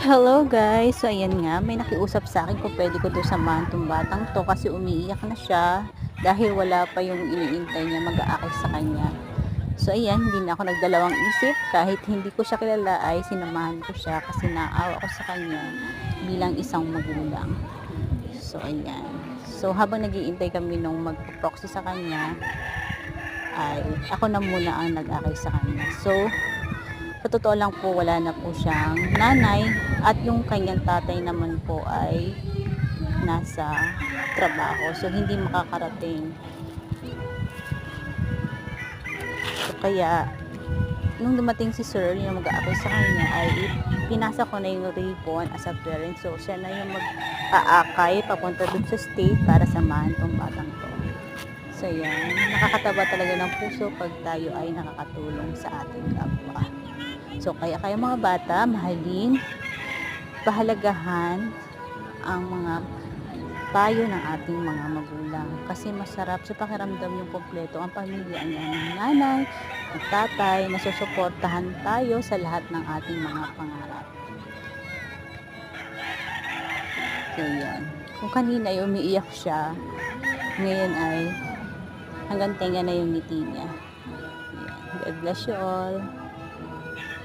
Hello guys! So ayan nga, may nakiusap sa akin kung pwede ko daw samahan tong batang to kasi umiiyak na siya dahil wala pa yung iniintay niya mag-aakay sa kanya. So ayan, hindi na ako nagdalawang isip, kahit hindi ko siya kilala ay sinamahan ko siya kasi naawa ko sa kanya bilang isang magulang. So ayan. So habang nagiintay kami nung magpo-proxy sa kanya, ay ako na muna ang nag-akay sa kanya. So sa totoo lang po, wala na po siyang nanay at yung kanyang tatay naman po ay nasa trabaho. So hindi makakarating. So kaya nung dumating si sir yung mag-aakay sa kanya ay pinasa ko na yung ribbon as a parent. So siya na yung mag-aakay papunta dun sa state para samahan tong batang to. So yan, nakakataba talaga ng puso pag tayo ay nakakatulong sa ating kapwa. So kaya mga bata, mahalin, pahalagahan ang mga payo ng ating mga magulang. Kasi masarap sa pakiramdam yung kompleto ang pamilya niya ng nanay, ng tatay, nasusuportahan tayo sa lahat ng ating mga pangarap. So yan. Kung kanina ay umiiyak siya, ngayon ay hanggang tenga na yung ngiti niya. Yan. God bless you all.